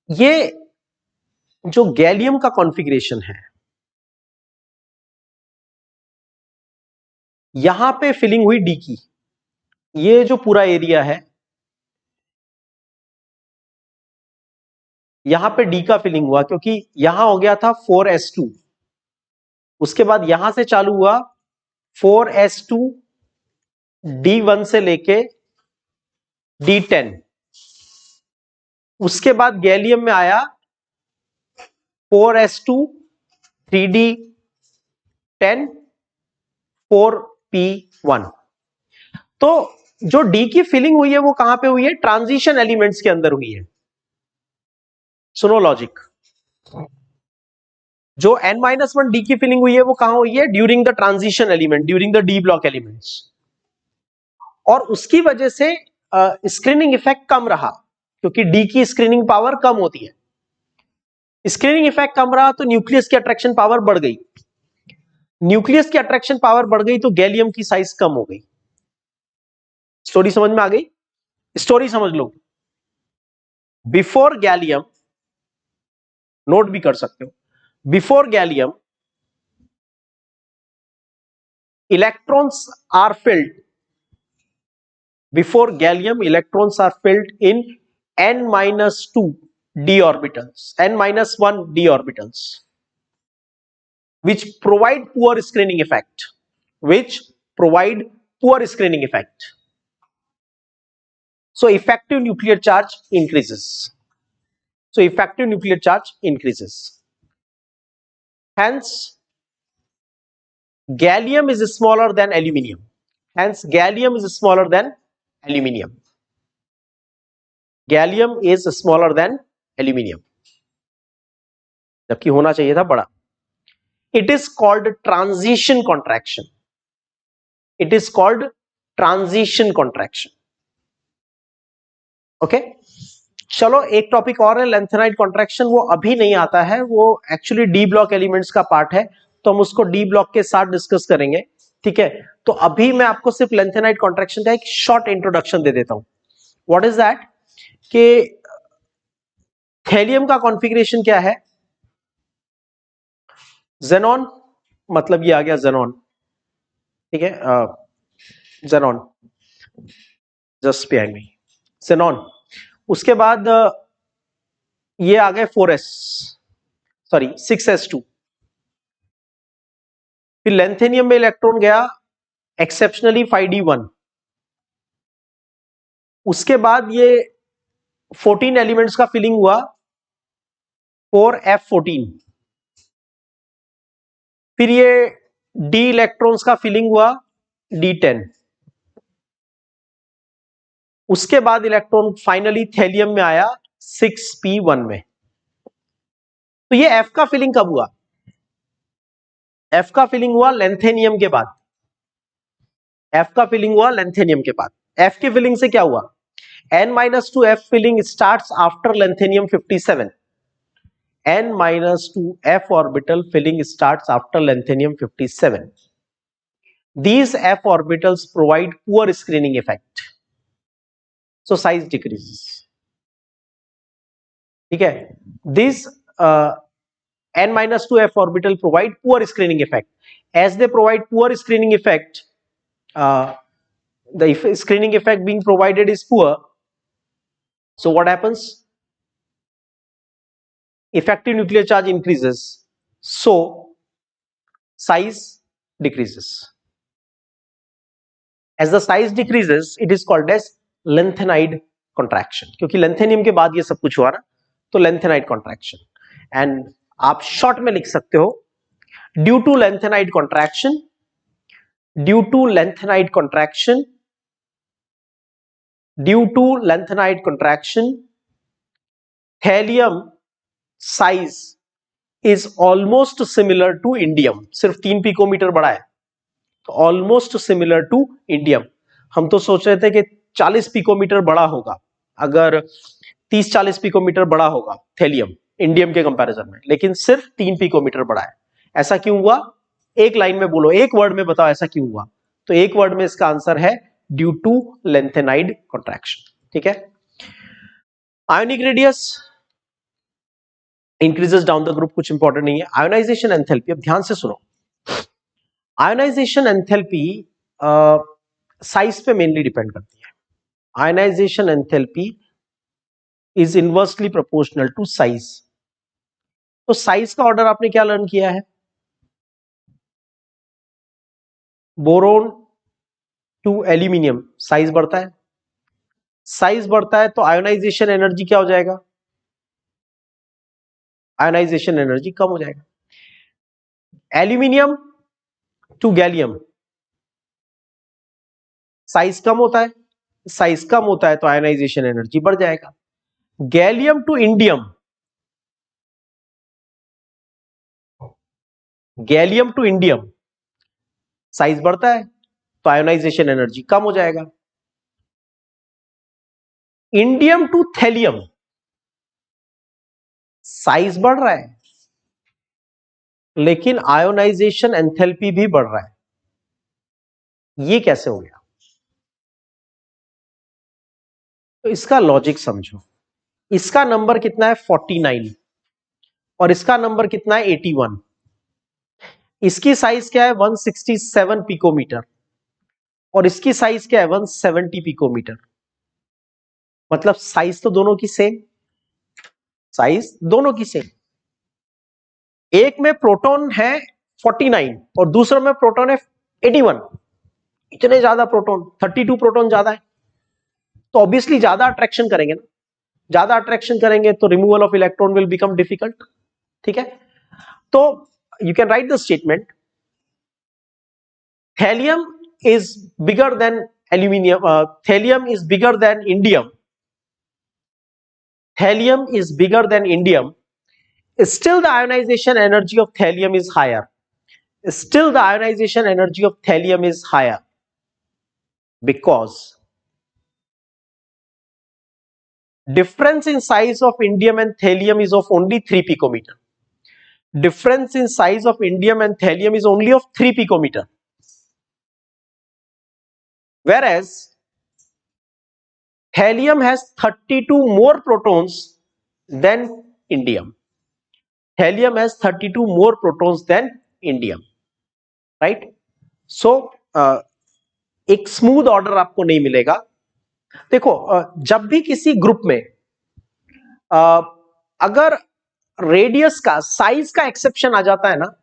ये जो गैलियम का कॉन्फ़िगरेशन है, यहां पे फिलिंग हुई डी की, ये जो पूरा एरिया है यहां पे डी का फिलिंग हुआ, क्योंकि यहां हो गया था 4s2, उसके बाद यहां से चालू हुआ 4s2 D1 से लेके D10। उसके बाद गैलियम में आया 4s2 3d10 4p1। तो जो डी की फिलिंग हुई है वो कहां पे हुई है? ट्रांजिशन एलिमेंट्स के अंदर हुई है। सुनो लॉजिक, जो n-1 डी की फिलिंग हुई है वो कहां हुई है? During the transition element, during the D block elements. और उसकी वजह से स्क्रीनिंग इफेक्ट कम रहा, क्योंकि डी की स्क्रीनिंग पावर कम होती है। स्क्रीनिंग इफेक्ट कम रहा तो न्यूक्लियस की अट्रैक्शन पावर बढ़ गई। न्यूक्लियस की अट्रैक्शन पावर बढ़ गई तो गैलियम की साइज कम हो गई। स्टोरी समझ में आ गई? स्टोरी समझ लो। बिफोर गैलियम, नोट भी कर सकते हो, before gallium electrons are filled, before gallium electrons are filled in n-2 d orbitals, n-1 d orbitals, which provide poor screening effect, which provide poor screening effect. So effective nuclear charge increases. So effective nuclear charge increases. Hence gallium is smaller than aluminium. Hence gallium is smaller than aluminium. Gallium is smaller than aluminium, जबकि होना चाहिए था बड़ा। It is called transition contraction. It is called transition contraction. Okay? चलो एक topic और है, lanthanide contraction. वो अभी नहीं आता है, वो एक्चुअली डी ब्लॉक एलिमेंट्स का पार्ट है, तो हम उसको डी ब्लॉक के साथ डिस्कस करेंगे। ठीक है, तो अभी मैं आपको सिर्फ लेंथेनाइड कॉन्ट्रैक्शन का एक शॉर्ट इंट्रोडक्शन दे देता हूं। What is that? कि थैलियम का कॉन्फ़िगरेशन क्या है? जेनॉन, मतलब ये आ गया जेनॉन। ठीक है, xenon just behind me, xenon. उसके बाद ये आ गए 4s, सॉरी 6s2। फिर लेंथेनियम में इलेक्ट्रॉन गया एक्सेप्शनली 5d1। उसके बाद ये 14 एलिमेंट्स का फिलिंग हुआ 4f14। फिर ये डी इलेक्ट्रॉन्स का फिलिंग हुआ d10। उसके बाद इलेक्ट्रॉन फाइनली थैलियम में आया 6p1 में। तो ये f का फिलिंग कब हुआ? f का फिलिंग हुआ लेंथेनियम के बाद। f का फिलिंग हुआ लेंथेनियम के बाद। f की फिलिंग से क्या हुआ? n-2 f filling starts after lanthanum 57. n-2 f orbital filling starts after lanthanum 57. These f orbitals provide poor screening effect, so size decreases. ठीक है, these n-2 f orbital provide poor screening effect. As they provide poor screening effect, the screening effect being provided is poor. So what happens? Effective nuclear charge increases, so size decreases. As the size decreases, it is called as lanthanide contraction. क्योंकि lanthanum के बाद ये सब कुछ हुआ ना, तो lanthanide contraction. And आप शॉर्ट में लिख सकते हो, due to lanthanide contraction, due to lanthanide contraction, due to lanthanide contraction, thallium size is almost similar to indium. सिर्फ 3 पिकोमीटर बड़ा है, तो ऑलमोस्ट सिमिलर टू इंडियम। हम तो सोच रहे थे कि 40 पिकोमीटर बड़ा होगा, अगर 30-40 पिकोमीटर बड़ा होगा थैलियम इंडियम के कंपैरिजन में, लेकिन सिर्फ 3 पिकोमीटर बड़ा है। ऐसा क्यों हुआ? एक लाइन में बोलो, एक वर्ड में बताओ ऐसा क्यों हुआ। तो एक वर्ड में इसका आंसर है ड्यू टू लेंथेनाइड कॉन्ट्रैक्शन। ठीक है, ionic radius increases down the group, कुछ इंपॉर्टेंट नहीं है। आयोनाइजेशन एंथैल्पी, अब ध्यान से सुनो। आयोनाइजेशन एंथैल्पी साइज पे मेनली डिपेंड करती है। Ionization enthalpy is inversely proportional to size. तो साइज का ऑर्डर आपने क्या लर्न किया है? बोरोन टू एल्यूमिनियम साइज बढ़ता है, साइज बढ़ता है तो आयोनाइजेशन एनर्जी क्या हो जाएगा? आयोनाइजेशन एनर्जी कम हो जाएगा। एल्यूमिनियम टू गैलियम, साइज कम होता है, साइज कम होता है तो आयोनाइजेशन एनर्जी बढ़ जाएगा। Gallium to indium, gallium to indium, size बढ़ता है तो आयोनाइजेशन एनर्जी कम हो जाएगा। इंडियम टू थैलियम, साइज बढ़ रहा है लेकिन आयोनाइजेशन एंथैल्पी भी बढ़ रहा है। ये कैसे हो गया? तो इसका लॉजिक समझो। इसका नंबर कितना है? 49 और इसका नंबर कितना है? 81। इसकी साइज क्या है? 167 पिकोमीटर और इसकी साइज क्या है? 170 पिकोमीटर। मतलब साइज तो दोनों की सेम, साइज दोनों की सेम। एक में प्रोटॉन है 49 और दूसरे में प्रोटॉन है 81। इतने ज्यादा प्रोटॉन, 32 प्रोटॉन ज्यादा है तो ऑब्वियसली ज्यादा अट्रैक्शन करेंगे ना। ज्यादा अट्रैक्शन करेंगे तो removal of electron will become difficult. ठीक है, तो you can write the statement, thallium is bigger than aluminium, thallium is bigger than indium, thallium is bigger than indium, still the ionization energy of thallium is higher. Still the ionization energy of thallium is higher because difference in size of indium and thallium is of only 3 picometer. Difference in size of indium and thallium is only of 3 picometer. Whereas thallium has 32 more protons than indium. Thallium has 32 more protons than indium. Right? So, एक smooth order आपको नहीं मिलेगा। देखो, जब भी किसी group में अगर रेडियस का, साइज का एक्सेप्शन आ जाता है ना,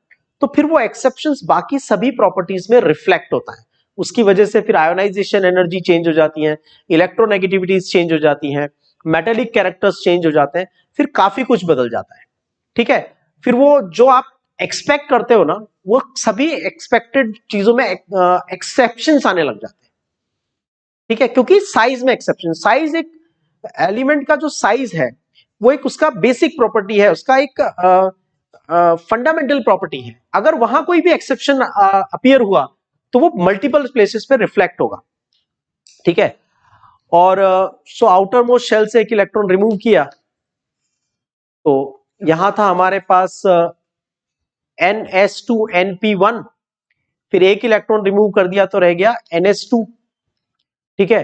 तो फिर वो एक्सेप्शंस बाकी सभी प्रॉपर्टीज में रिफ्लेक्ट होता है। उसकी वजह से फिर आयोनाइजेशन एनर्जी चेंज हो जाती है, इलेक्ट्रोनेगेटिविटीज चेंज हो जाती हैं, मेटेलिक कैरेक्टर्स चेंज हो जाते हैं, फिर काफी कुछ बदल जाता है। ठीक है, फिर वो जो आप एक्सपेक्ट करते हो ना, वो सभी एक्सपेक्टेड चीजों में एक्सेप्शंस आने लग जाते हैं। ठीक है, क्योंकि साइज में एक्सेप्शन, साइज एक एलिमेंट का जो साइज है वो एक उसका बेसिक प्रॉपर्टी है, उसका एक फंडामेंटल प्रॉपर्टी है। अगर वहां कोई भी एक्सेप्शन अपीयर हुआ तो वो मल्टीपल प्लेसेस पे रिफ्लेक्ट होगा। ठीक है, और सो आउटर मोस्ट शेल से एक इलेक्ट्रॉन रिमूव किया तो यहां था हमारे पास NS2NP1, फिर एक इलेक्ट्रॉन रिमूव कर दिया तो रह गया NS2। ठीक है,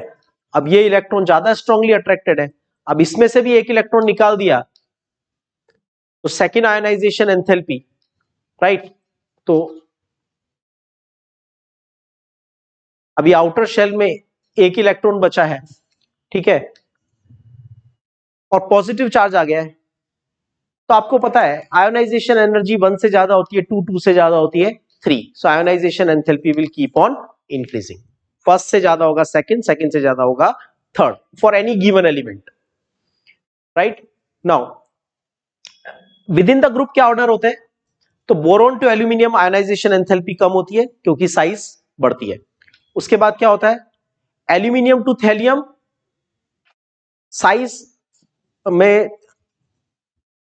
अब ये इलेक्ट्रॉन ज्यादा स्ट्रांगली अट्रैक्टेड है, अब इसमें से भी एक इलेक्ट्रॉन निकाल दिया तो सेकेंड आयोनाइजेशन एंथैल्पी, राइट। तो अभी आउटर शेल में एक इलेक्ट्रॉन बचा है, ठीक है, और पॉजिटिव चार्ज आ गया है, तो आपको पता है आयोनाइजेशन एनर्जी 1 से ज्यादा होती है 2, 2 से ज्यादा होती है 3, so ionisation enthalpy will keep on increasing. First से ज्यादा होगा सेकंड, सेकंड से ज्यादा होगा third, for any given element, right. Now within the group क्या ऑर्डर होते हैं? तो boron to aluminium ionisation enthalpy कम होती है क्योंकि साइज बढ़ती है। उसके बाद क्या होता है? एल्यूमिनियम टू थैलियम, साइज में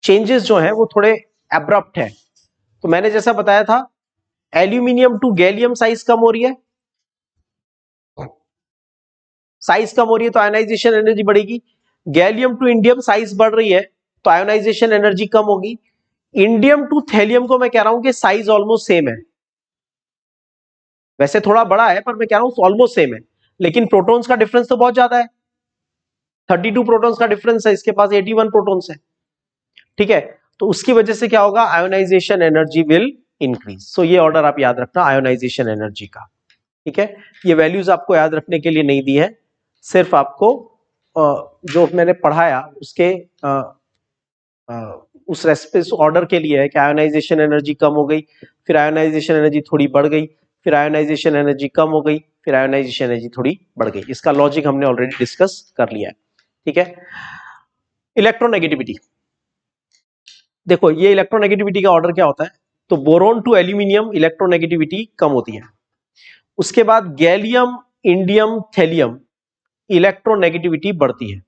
चेंजेस जो है वो थोड़े एब्रप्ट है। तो मैंने जैसा बताया था, एल्यूमिनियम टू गैलियम साइज कम हो रही है, साइज कम हो रही है तो आयोनाइजेशन एनर्जी बढ़ेगी। गैलियम टू इंडियम साइज बढ़ रही है तो आयोनाइजेशन एनर्जी कम होगी। इंडियम टू थैलियम को मैं कह रहा हूं कि साइज ऑलमोस्ट सेम है, वैसे थोड़ा बड़ा है पर मैं कह रहा हूं ऑलमोस्ट सेम है, लेकिन प्रोटॉन्स का डिफरेंस तो बहुत ज्यादा है, 32 प्रोटॉन्स का डिफरेंस है, इसके पास 81 प्रोटॉन्स है। ठीक है, तो उसकी वजह से क्या होगा? Ionisation energy will increase. So ये ऑर्डर आप याद रखना आयोनाइजेशन एनर्जी का। ठीक है, ये वैल्यूज आपको याद रखने के लिए नहीं दी है, सिर्फ आपको जो मैंने पढ़ाया उसके उस ऑर्डर के लिए है कि आयोनाइजेशन एनर्जी कम हो गई, फिर आयोनाइजेशन एनर्जी थोड़ी बढ़ गई, फिर आयोनाइजेशन एनर्जी कम हो गई, फिर आयोनाइजेशन एनर्जी थोड़ी बढ़ गई। इसका लॉजिक हमने ऑलरेडी डिस्कस कर लिया है, ठीक है। इलेक्ट्रोनेगेटिविटी, देखो ये इलेक्ट्रोनेगेटिविटी का ऑर्डर क्या होता है, तो बोरोन टू एल्यूमिनियम इलेक्ट्रोनेगेटिविटी कम होती है। उसके बाद गैलियम, इंडियम, थैलियम इलेक्ट्रोनेगेटिविटी बढ़ती है,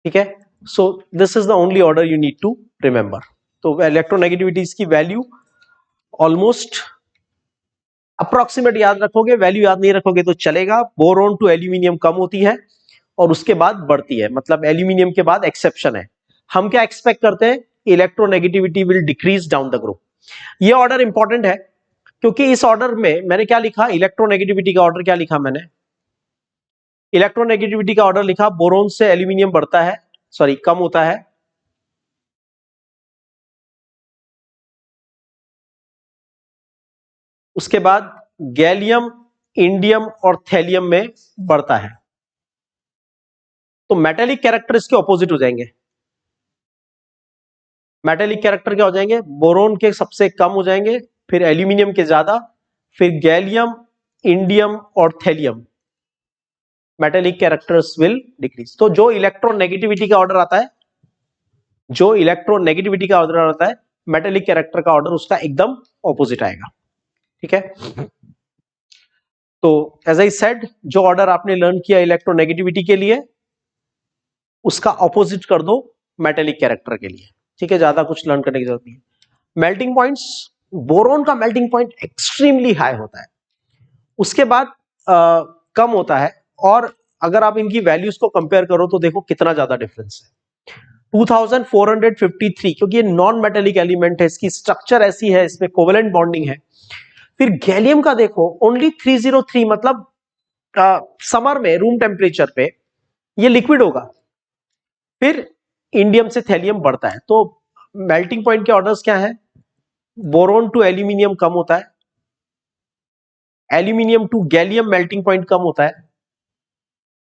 ठीक है। So this is the only order you need to remember. तो इलेक्ट्रोनेगेटिविटीज की वैल्यू ऑलमोस्ट अप्रोक्सीमेट याद रखोगे, वैल्यू याद नहीं रखोगे तो चलेगा। बोरोन टू एल्यूमिनियम कम होती है और उसके बाद बढ़ती है, मतलब एल्यूमिनियम के बाद एक्सेप्शन है। हम क्या एक्सपेक्ट करते हैं, electronegativity will decrease down the group. ये ऑर्डर इंपॉर्टेंट है क्योंकि इस ऑर्डर में मैंने क्या लिखा, इलेक्ट्रोनेगेटिविटी का ऑर्डर क्या लिखा मैंने, इलेक्ट्रोनेगेटिविटी का ऑर्डर लिखा बोरोन से एल्यूमिनियम बढ़ता है, सॉरी कम होता है, उसके बाद गैलियम, इंडियम और थैलियम में बढ़ता है। तो मेटेलिक कैरेक्टर इसके ऑपोजिट हो जाएंगे। मेटेलिक कैरेक्टर क्या हो जाएंगे, बोरोन के सबसे कम हो जाएंगे, फिर एल्यूमिनियम के ज्यादा, फिर गैलियम, इंडियम और thallium metallic characters will decrease. तो जो इलेक्ट्रोनेगेटिविटी का ऑर्डर आता है, जो इलेक्ट्रोनेगेटिविटी का ऑर्डर आता है, मेटेलिक कैरेक्टर का ऑर्डर उसका एकदम ऑपोजिट आएगा, ठीक है। तो एज आई सेड, जो ऑर्डर आपने लर्न किया इलेक्ट्रोनेगेटिविटी के लिए, उसका ऑपोजिट कर दो मेटेलिक कैरेक्टर के लिए, ठीक है। ज्यादा कुछ लर्न करने की जरूरत नहीं है। मेल्टिंग पॉइंट्स, बोरोन का मेल्टिंग पॉइंट एक्सट्रीमली हाई होता है, उसके बाद कम होता है, और अगर आप इनकी वैल्यूज को कंपेयर करो तो देखो कितना ज्यादा डिफरेंस है, 2453, क्योंकि ये नॉन मेटेलिक एलिमेंट है, इसकी स्ट्रक्चर ऐसी है, इसमें कोवेलेंट बॉन्डिंग है। फिर गैलियम का देखो ओनली 303, मतलब समर में रूम टेम्परेचर पे ये लिक्विड होगा। फिर इंडियम से थैलियम बढ़ता है। तो मेल्टिंग पॉइंट के ऑर्डर्स क्या है, बोरोन टू एल्यूमिनियम कम होता है, aluminium to gallium melting point कम होता है,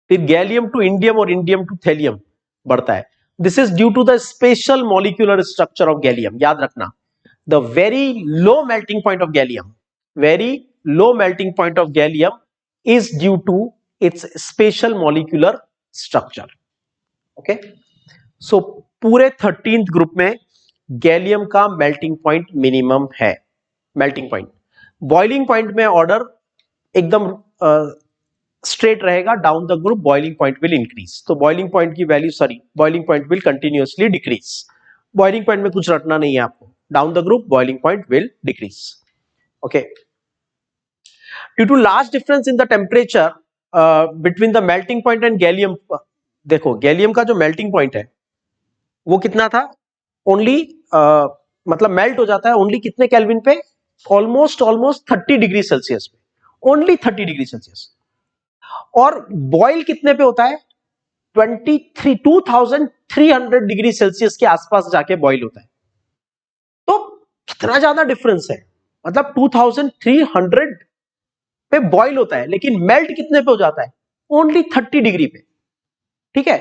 फिर गैलियम टू इंडियम और इंडियम टू थैलियम बढ़ता है। This is due to the special molecular structure of gallium. याद रखना, the very low melting point of gallium, very low melting point of gallium is due to its special molecular structure. Okay, so पूरे 13th group में gallium का melting point minimum है। Melting point, boiling point में order एकदम straight रहेगा, down the group boiling point will increase. तो boiling point की value, sorry, boiling point will continuously decrease. Boiling point में कुछ रटना नहीं है आपको, down the group boiling point will decrease. Okay, due to large difference in the temperature between the melting point and gallium, देखो gallium का जो melting point है वो कितना था, ओनली मतलब मेल्ट हो जाता है ओनली कितने केल्विन पे, ऑलमोस्ट 30 डिग्री सेल्सियस पे, ओनली 30 डिग्री सेल्सियस। और बॉयल कितने पे होता है, 2300 डिग्री सेल्सियस के आसपास जाके बॉयल होता है। तो कितना ज्यादा डिफरेंस है, मतलब 2300 पे बॉईल होता है, लेकिन मेल्ट कितने पे हो जाता है, ओनली 30 डिग्री पे, ठीक है।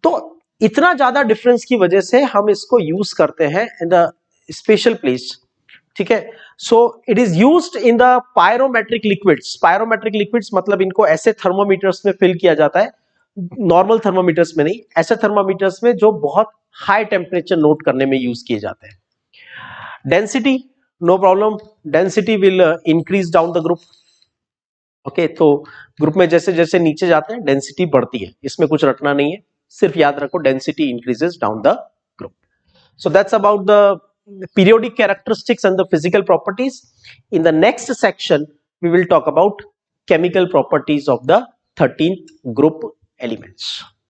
तो इतना ज्यादा डिफरेंस की वजह से हम इसको यूज करते हैं इन द स्पेशल प्लेस, ठीक है। So it is used in the pyrometric liquids. Pyrometric liquids मतलब इनको ऐसे थर्मोमीटर्स में फिल किया जाता है, नॉर्मल थर्मोमीटर्स में नहीं, ऐसे थर्मोमीटर्स में जो बहुत हाई टेम्परेचर नोट करने में यूज किए जाते हैं। Density, no problem, density will increase down the group. Okay, तो ग्रुप में जैसे जैसे नीचे जाते हैं डेंसिटी बढ़ती है, इसमें कुछ रटना नहीं है, सिर्फ याद रखो density increases down the group. So that's about the periodic characteristics and the physical properties. In the next section we will talk about chemical properties of the 13th group elements.